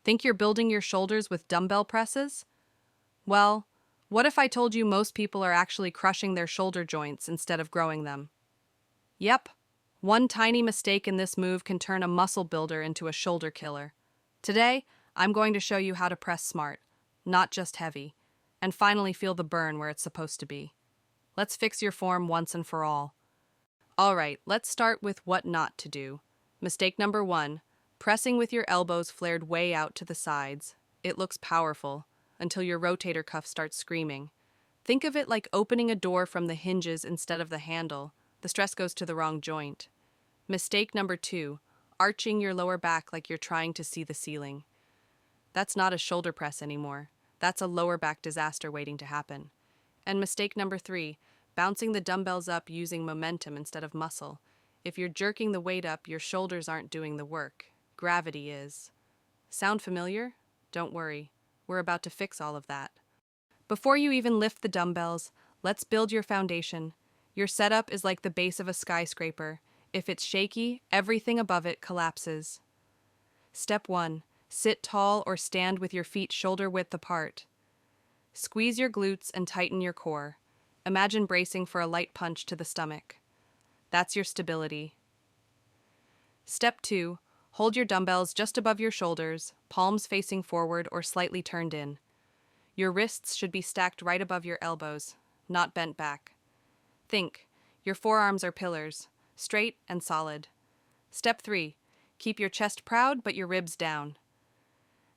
Think you're building your shoulders with dumbbell presses? Well, what if I told you most people are actually crushing their shoulder joints instead of growing them? Yep, one tiny mistake in this move can turn a muscle builder into a shoulder killer. Today, I'm going to show you how to press smart, not just heavy, and finally feel the burn where it's supposed to be. Let's fix your form once and for all. Alright, let's start with what not to do. Mistake number 1, pressing with your elbows flared way out to the sides. It looks powerful, until your rotator cuff starts screaming. Think of it like opening a door from the hinges instead of the handle. The stress goes to the wrong joint. Mistake number 2, arching your lower back like you're trying to see the ceiling. That's not a shoulder press anymore. That's a lower back disaster waiting to happen. And mistake number 3, bouncing the dumbbells up using momentum instead of muscle. If you're jerking the weight up, your shoulders aren't doing the work. Gravity is. Sound familiar? Don't worry. We're about to fix all of that. Before you even lift the dumbbells, let's build your foundation. Your setup is like the base of a skyscraper. If it's shaky, everything above it collapses. Step 1. Sit tall or stand with your feet shoulder width apart. Squeeze your glutes and tighten your core. Imagine bracing for a light punch to the stomach. That's your stability. Step 2. Hold your dumbbells just above your shoulders, palms facing forward or slightly turned in. Your wrists should be stacked right above your elbows, not bent back. Think, your forearms are pillars, straight and solid. Step 3. Keep your chest proud but your ribs down.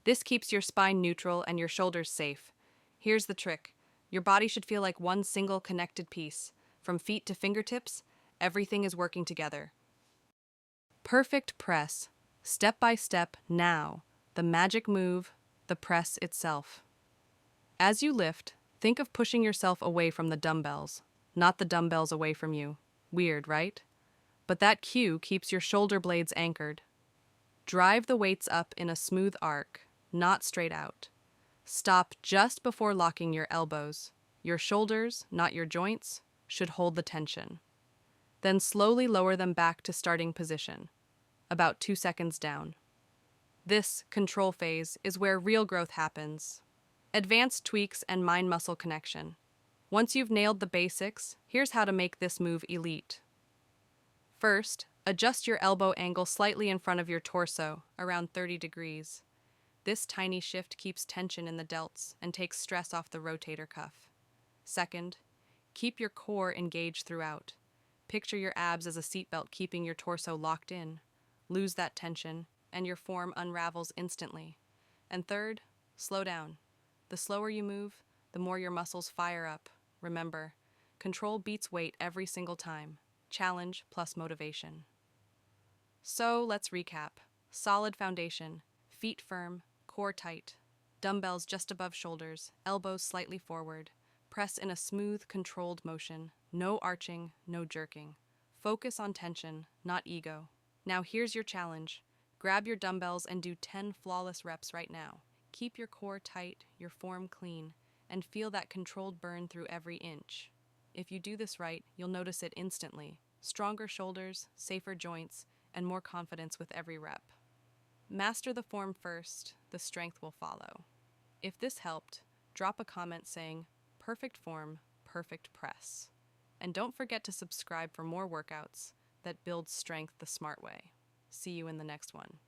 This keeps your spine neutral and your shoulders safe. Here's the trick. Your body should feel like one single connected piece. From feet to fingertips, everything is working together. Perfect press. Step by step, now. The magic move, the press itself. As you lift, think of pushing yourself away from the dumbbells, not the dumbbells away from you. Weird, right? But that cue keeps your shoulder blades anchored. Drive the weights up in a smooth arc, not straight out. Stop just before locking your elbows. Your shoulders, not your joints, should hold the tension. Then slowly lower them back to starting position, about 2 seconds down. This control phase is where real growth happens. Advanced tweaks and mind-muscle connection. Once you've nailed the basics, here's how to make this move elite. First, adjust your elbow angle slightly in front of your torso, around 30 degrees. This tiny shift keeps tension in the delts and takes stress off the rotator cuff. Second, keep your core engaged throughout. Picture your abs as a seatbelt keeping your torso locked in. Lose that tension, and your form unravels instantly. And third, slow down. The slower you move, the more your muscles fire up. Remember, control beats weight every single time. Challenge plus motivation. So let's recap. Solid foundation, feet firm, core tight, dumbbells just above shoulders, elbows slightly forward. Press in a smooth, controlled motion. No arching, no jerking. Focus on tension, not ego. Now here's your challenge. Grab your dumbbells and do 10 flawless reps right now. Keep your core tight, your form clean, and feel that controlled burn through every inch. If you do this right, you'll notice it instantly. Stronger shoulders, safer joints, and more confidence with every rep. Master the form first, the strength will follow. If this helped, drop a comment saying, "Perfect form, perfect press." And don't forget to subscribe for more workouts that build strength the smart way. See you in the next one.